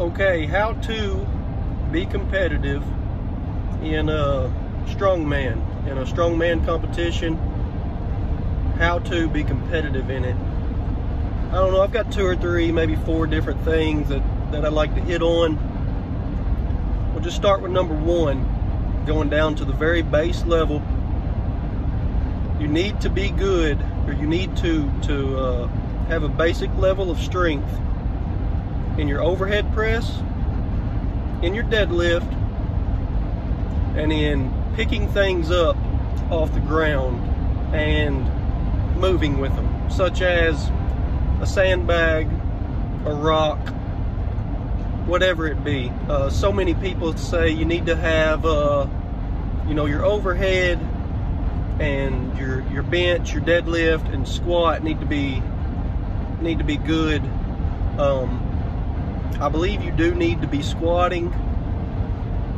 Okay, how to be competitive in a strongman competition. How to be competitive in it. I don't know, I've got 2 or 3, maybe 4 different things that I'd like to hit on. We'll just start with number 1, going down to the very base level. You need to be good, or you need to have a basic level of strength in your overhead press, in your deadlift, and in picking things up off the ground and moving with them, such as a sandbag, a rock, whatever it be. So many people say you need to have your overhead and your bench, your deadlift, and squat need to be good. I believe you do need to be squatting,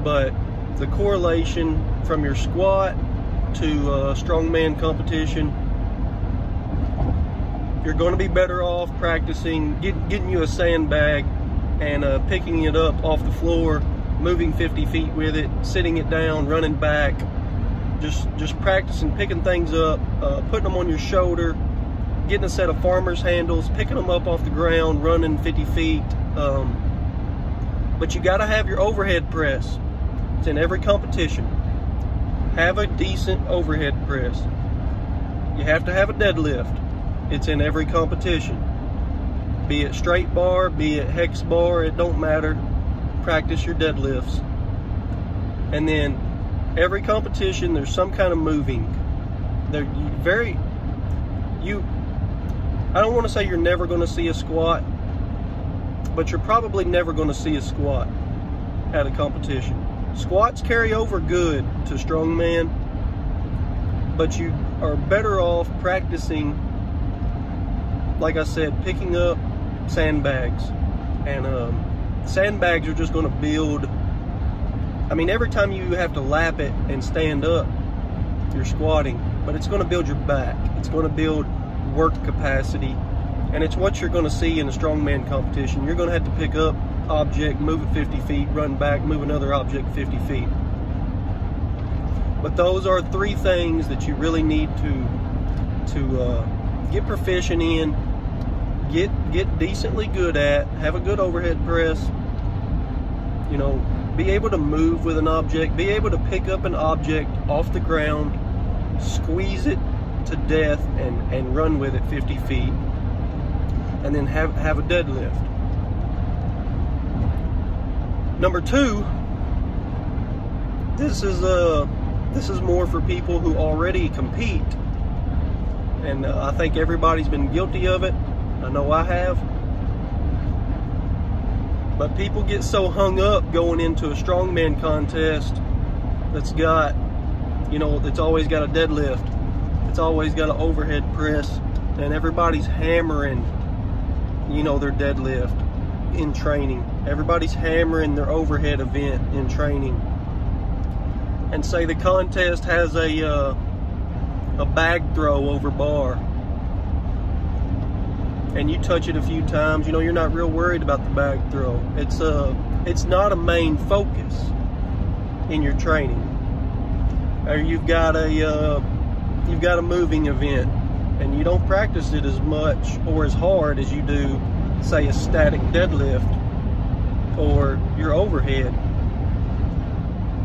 but the correlation from your squat to strongman competition, you're going to be better off practicing getting you a sandbag and picking it up off the floor, moving 50 feet with it, sitting it down, running back, just practicing picking things up, putting them on your shoulder, getting a set of farmer's handles, picking them up off the ground, running 50 feet. But you got to have your overhead press. It's in every competition. Have a decent overhead press. You have to have a deadlift. It's in every competition. Be it straight bar, be it hex bar, it don't matter. Practice your deadlifts. And then every competition, there's some kind of moving. I don't want to say you're never going to see a squat, but you're probably never going to see a squat at a competition. Squats carry over good to strongman, but you are better off practicing, like I said, picking up sandbags. And sandbags are just going to build, I mean, every time you have to lap it and stand up, you're squatting, but it's going to build your back. It's going to build work capacity, and it's what you're going to see in a strongman competition. You're going to have to pick up object, move it 50 feet, run back, move another object 50 feet. But those are 3 things that you really need to get proficient in, get decently good at, have a good overhead press, be able to move with an object, be able to pick up an object off the ground, squeeze it to death and run with it 50 feet, and then have a deadlift. Number 2, this is more for people who already compete, and I think everybody's been guilty of it. I know I have. But people get so hung up going into a strongman contest that's got, that's always got a deadlift, it's always got an overhead press, and everybody's hammering, their deadlift in training. Everybody's hammering their overhead event in training. And say the contest has a bag throw over bar, and you touch it a few times, you're not real worried about the bag throw. It's not a main focus in your training. Or you've got a moving event, and you don't practice it as much or as hard as you do, say, a static deadlift or your overhead.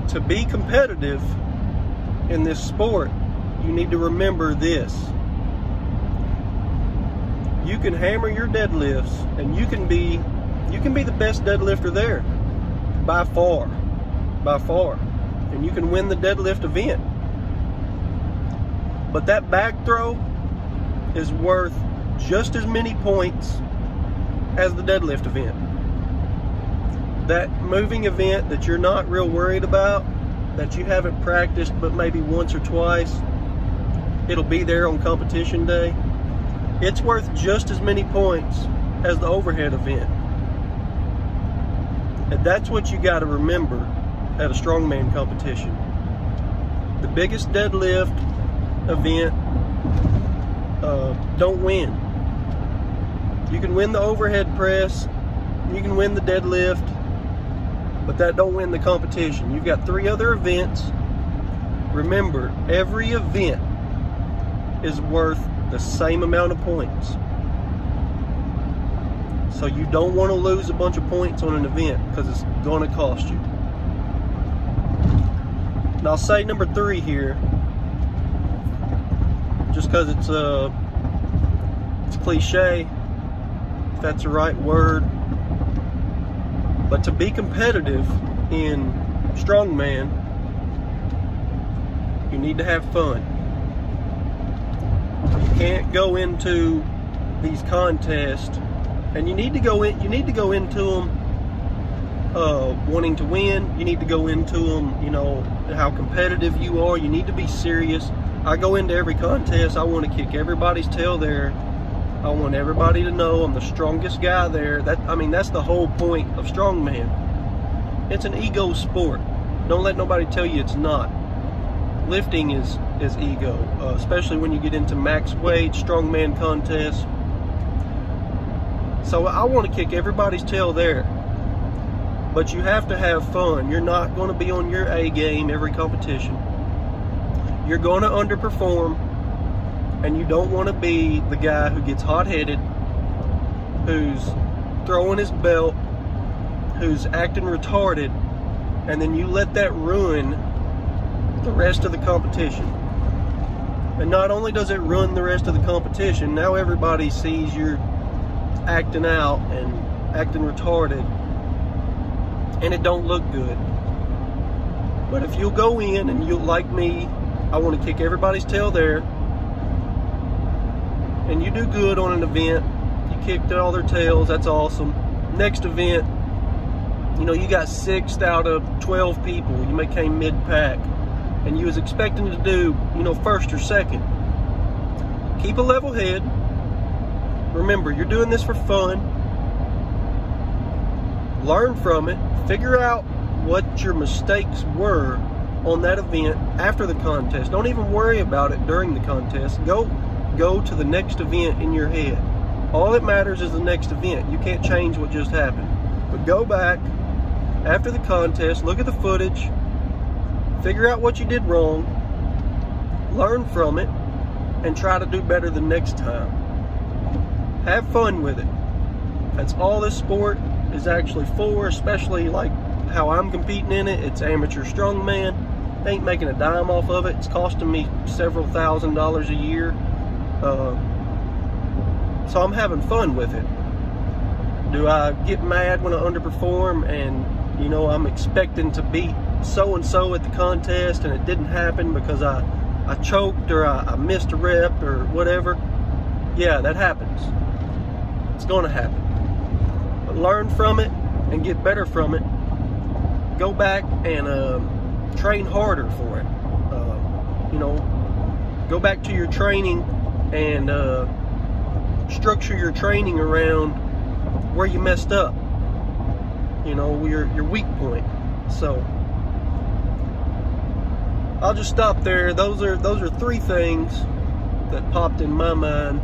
To be competitive in this sport, you need to remember this. You can hammer your deadlifts, and you can be the best deadlifter there by far, and you can win the deadlift event. But that bag throw is worth just as many points as the deadlift event. That moving event that you're not real worried about, that you haven't practiced but maybe once or twice, it'll be there on competition day. It's worth just as many points as the overhead event. And that's what you got to remember at a strongman competition. The biggest deadlift event don't win. You can win the overhead press You can win the deadlift, but that don't win the competition. You've got 3 other events. Remember, every event is worth the same amount of points. So you don't want to lose a bunch of points on an event, because it's going to cost you. And I'll say number 3 here, just because it's cliche, if that's the right word. But to be competitive in strongman, you need to have fun. You can't go into these contests, and you need to go into them wanting to win. You need to go into them, you know, how competitive you are. You need to be serious. I go into every contest, I want to kick everybody's tail there. I want everybody to know I'm the strongest guy there. That's the whole point of strongman. It's an ego sport. Don't let nobody tell you it's not. Lifting is ego, especially when you get into max weight, strongman contests. So I want to kick everybody's tail there. But you have to have fun. You're not going to be on your A game every competition. You're going to underperform, and you don't want to be the guy who gets hot-headed, who's throwing his belt, who's acting retarded, and then you let that ruin the rest of the competition. And not only does it ruin the rest of the competition, now everybody sees you're acting out and acting retarded, and it don't look good. But if you'll go in and you'll, like me, I want to kick everybody's tail there, and you do good on an event, you kicked all their tails, that's awesome. Next event, you know, you got 6th out of 12 people, you came mid-pack, and you was expecting to do, you know, 1st or 2nd. Keep a level head. Remember, you're doing this for fun. Learn from it. Figure out what your mistakes were on that event after the contest. Don't even worry about it during the contest. Go to the next event in your head. All that matters is the next event. You can't change what just happened. But go back after the contest, look at the footage, figure out what you did wrong, learn from it, and try to do better the next time. Have fun with it. That's all this sport is actually for, especially like how I'm competing in it. It's amateur strongman. They ain't making a dime off of it. It's costing me several $1,000s a year. So I'm having fun with it. Do I get mad when I underperform and, you know, I'm expecting to beat so-and-so at the contest and it didn't happen because I choked or I missed a rep or whatever? Yeah, that happens. It's going to happen. But learn from it and get better from it. Go back and train harder for it. You know, go back to your training and structure your training around where you messed up. You know, your weak point. So I'll just stop there. Those are 3 things that popped in my mind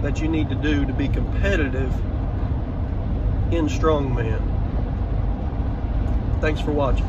that you need to do to be competitive in strongman. Thanks for watching.